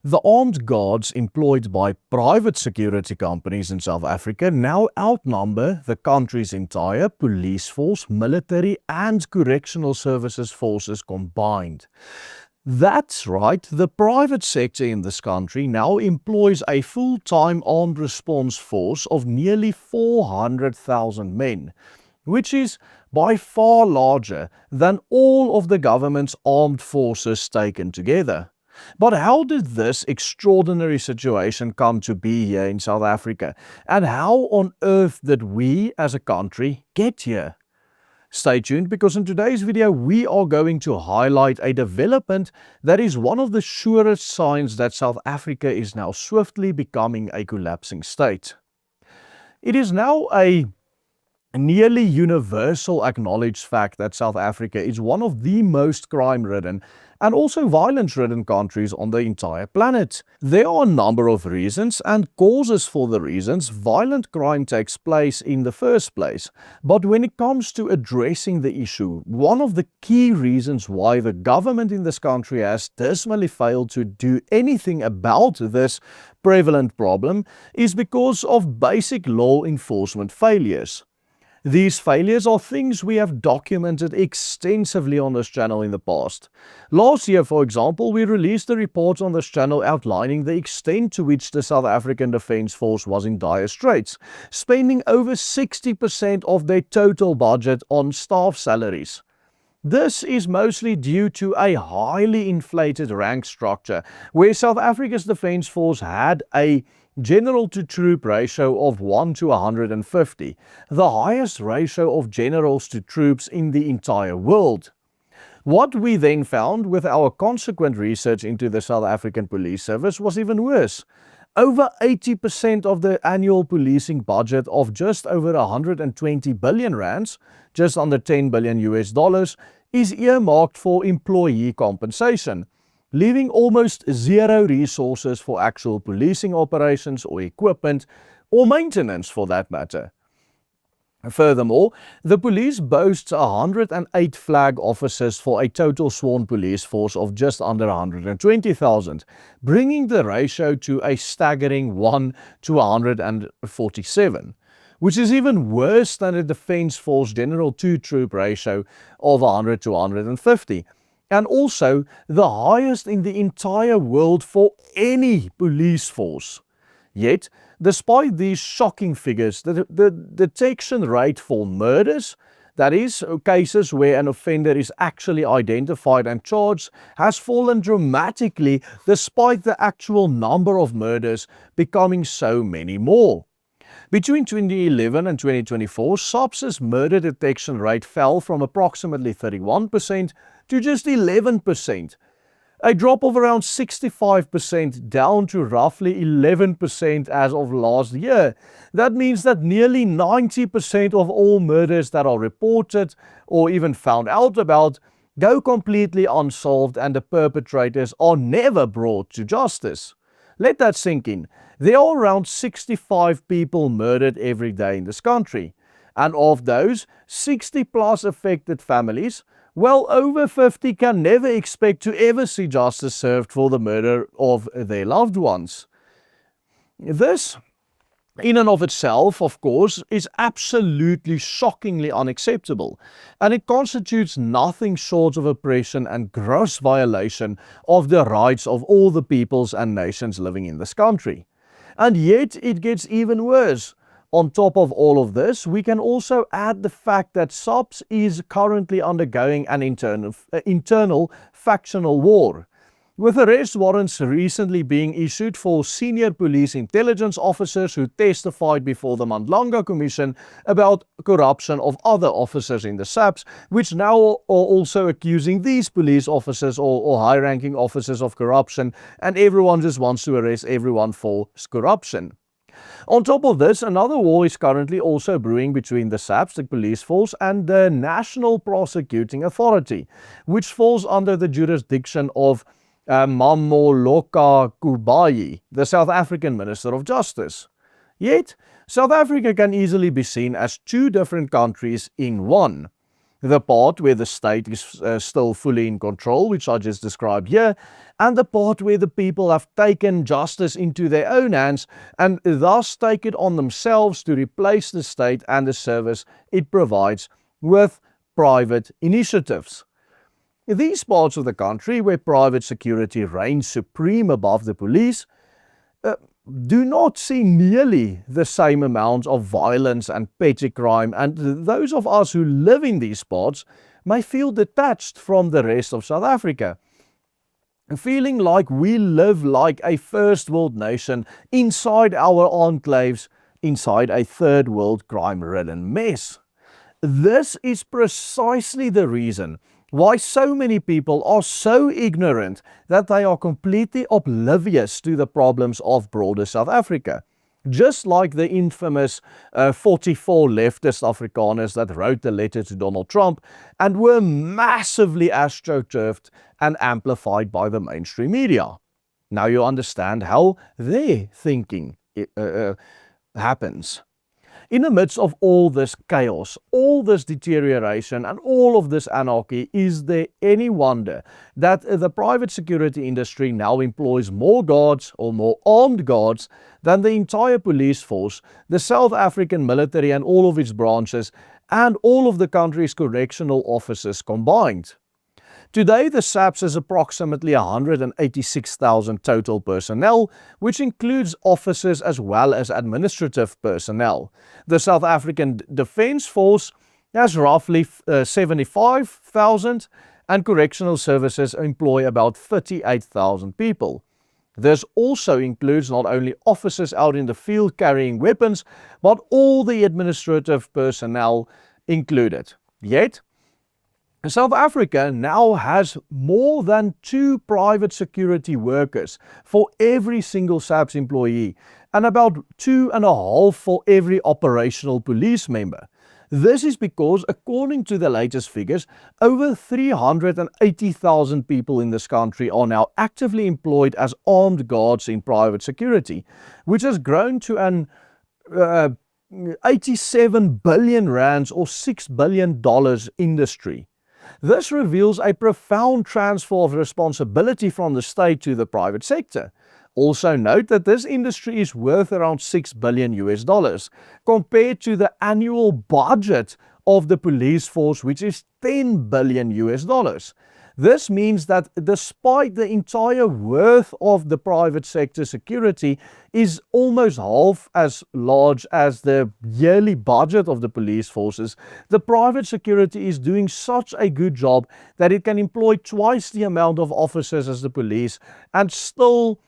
The armed guards employed by private security companies in South Africa now outnumber the country's entire police force, military and correctional services forces combined. That's right, the private sector in this country now employs a full-time armed response force of nearly 400,000 men, which is by far larger than all of the government's armed forces taken together. But how did this extraordinary situation come to be here in South Africa? And how on earth did we as a country get here? Stay tuned, because in today's video we are going to highlight a development that is one of the surest signs that South Africa is now swiftly becoming a collapsing state. It is now a nearly universal acknowledged fact that South Africa is one of the most crime-ridden and also violence-ridden countries on the entire planet. There are a number of reasons and causes for the reasons violent crime takes place in the first place. But when it comes to addressing the issue, one of the key reasons why the government in this country has dismally failed to do anything about this prevalent problem is because of basic law enforcement failures. These failures are things we have documented extensively on this channel in the past. Last year, for example, we released a report on this channel outlining the extent to which the South African Defence Force was in dire straits, spending over 60% of their total budget on staff salaries. This is mostly due to a highly inflated rank structure, where South Africa's Defence Force had a general-to-troop ratio of 1 to 150, the highest ratio of generals to troops in the entire world. What we then found with our consequent research into the South African Police Service was even worse. Over 80% of the annual policing budget of just over 120 billion rands, just under $10 billion US, is earmarked for employee compensation, leaving almost zero resources for actual policing operations or equipment or maintenance for that matter. Furthermore, the police boasts 108 flag officers for a total sworn police force of just under 120,000, bringing the ratio to a staggering 1 to 147, which is even worse than the Defence Force general-to-troop ratio of 100 to 150. And also the highest in the entire world for any police force. Yet, despite these shocking figures, the detection rate for murders, that is, cases where an offender is actually identified and charged, has fallen dramatically despite the actual number of murders becoming so many more. Between 2011 and 2024, SAPS's murder detection rate fell from approximately 31% to just 11%, a drop of around 65% down to roughly 11% as of last year. That means that nearly 90% of all murders that are reported or even found out about go completely unsolved, and the perpetrators are never brought to justice. Let that sink in. There are around 65 people murdered every day in this country, and of those, 60 plus affected families, well over 50 can never expect to ever see justice served for the murder of their loved ones. This, in and of itself, of course, is absolutely shockingly unacceptable, and it constitutes nothing short of oppression and gross violation of the rights of all the peoples and nations living in this country. And yet it gets even worse. On top of all of this, we can also add the fact that SAPS is currently undergoing an internal factional war, with arrest warrants recently being issued for senior police intelligence officers who testified before the Mandlanga Commission about corruption of other officers in the SAPS, which now are also accusing these police officers or high-ranking officers of corruption, and everyone just wants to arrest everyone for corruption. On top of this, another war is currently also brewing between the SAPS, the police force, and the National Prosecuting Authority, which falls under the jurisdiction of Mamoloka Kubayi, the South African Minister of Justice. Yet, South Africa can easily be seen as two different countries in one. The part where the state is still fully in control, which I just described here, and the part where the people have taken justice into their own hands and thus take it on themselves to replace the state and the service it provides with private initiatives. These parts of the country where private security reigns supreme above the police do not see nearly the same amount of violence and petty crime, and those of us who live in these parts may feel detached from the rest of South Africa, feeling like we live like a first world nation inside our enclaves, inside a third world crime-ridden mess. This is precisely the reason why so many people are so ignorant that they are completely oblivious to the problems of broader South Africa. Just like the infamous 44 leftist Afrikaners that wrote the letter to Donald Trump and were massively astroturfed and amplified by the mainstream media. Now you understand how their thinking happens. In the midst of all this chaos, all this deterioration, and all of this anarchy, is there any wonder that the private security industry now employs more guards or more armed guards than the entire police force, the South African military and all of its branches, and all of the country's correctional officers combined? Today, the SAPS has approximately 186,000 total personnel, which includes officers as well as administrative personnel. The South African Defence Force has roughly 75,000, and correctional services employ about 38,000 people. This also includes not only officers out in the field carrying weapons, but all the administrative personnel included. Yet, South Africa now has more than 2 private security workers for every single SAPS employee and about 2.5 for every operational police member. This is because, according to the latest figures, over 380,000 people in this country are now actively employed as armed guards in private security, which has grown to an 87 billion rands or $6 billion industry. This reveals a profound transfer of responsibility from the state to the private sector. Also note that this industry is worth around $6 billion compared to the annual budget of the police force, which is $10 billion. This means that despite the entire worth of the private sector security is almost half as large as the yearly budget of the police forces, the private security is doing such a good job that it can employ twice the amount of officers as the police and still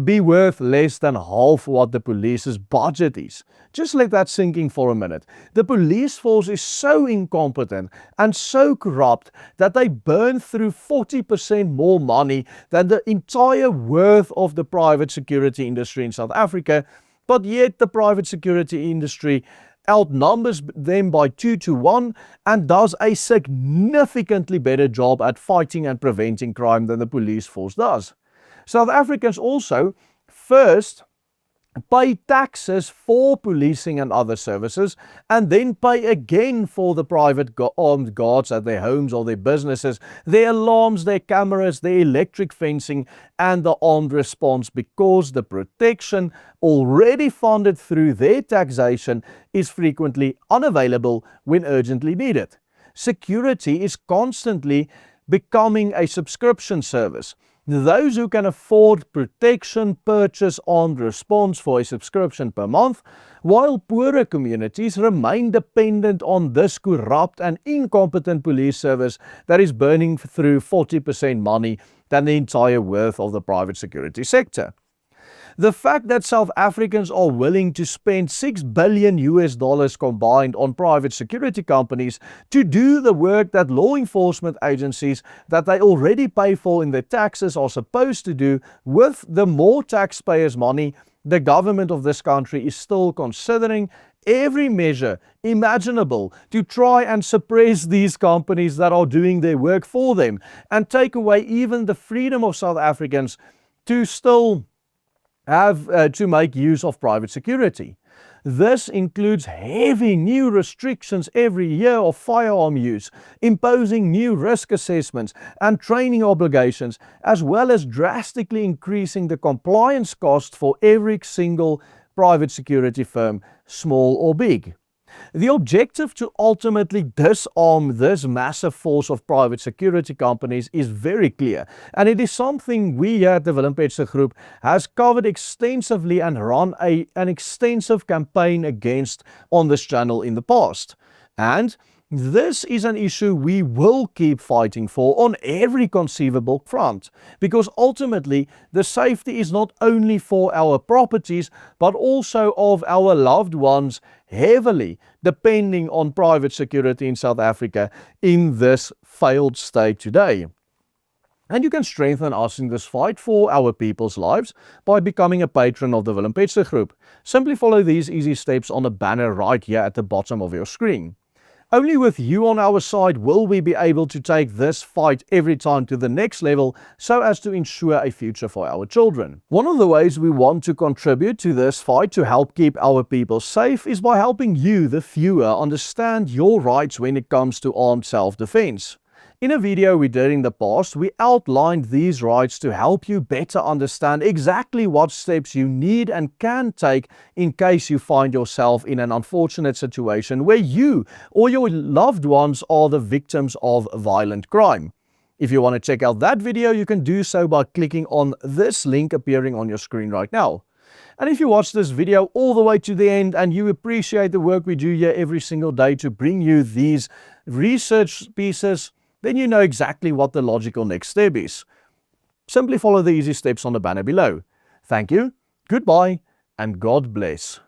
be worth less than half what the police's budget is. Just let that sink in for a minute. The police force is so incompetent and so corrupt that they burn through 40% more money than the entire worth of the private security industry in South Africa, but yet the private security industry outnumbers them by 2 to 1 and does a significantly better job at fighting and preventing crime than the police force does. South Africans also first pay taxes for policing and other services, and then pay again for the private armed guards at their homes or their businesses, their alarms, their cameras, their electric fencing, and the armed response, because the protection already funded through their taxation is frequently unavailable when urgently needed. Security is constantly becoming a subscription service. Those who can afford protection purchase armed response for a subscription per month, while poorer communities remain dependent on this corrupt and incompetent police service that is burning through 40% money than the entire worth of the private security sector. The fact that South Africans are willing to spend $6 billion combined on private security companies to do the work that law enforcement agencies that they already pay for in their taxes are supposed to do with the more taxpayers' money, the government of this country is still considering every measure imaginable to try and suppress these companies that are doing their work for them and take away even the freedom of South Africans to still have to make use of private security. This includes heavy new restrictions every year of firearm use, imposing new risk assessments and training obligations, as well as drastically increasing the compliance cost for every single private security firm, small or big. The objective to ultimately disarm this massive force of private security companies is very clear, and it is something we here at the Willem Petsche Group has covered extensively and run an extensive campaign against on this channel in the past. And this is an issue we will keep fighting for on every conceivable front, because ultimately the safety is not only for our properties but also of our loved ones, heavily depending on private security in South Africa in this failed state today. And you can strengthen us in this fight for our people's lives by becoming a patron of the Willem Petsche Group. Simply follow these easy steps on the banner right here at the bottom of your screen. Only with you on our side will we be able to take this fight every time to the next level so as to ensure a future for our children. One of the ways we want to contribute to this fight to help keep our people safe is by helping you, the viewer, understand your rights when it comes to armed self-defense. In a video we did in the past, we outlined these rights to help you better understand exactly what steps you need and can take in case you find yourself in an unfortunate situation where you or your loved ones are the victims of violent crime. If you want to check out that video, you can do so by clicking on this link appearing on your screen right now. And if you watch this video all the way to the end and you appreciate the work we do here every single day to bring you these research pieces, then you know exactly what the logical next step is. Simply follow the easy steps on the banner below. Thank you, goodbye, and God bless.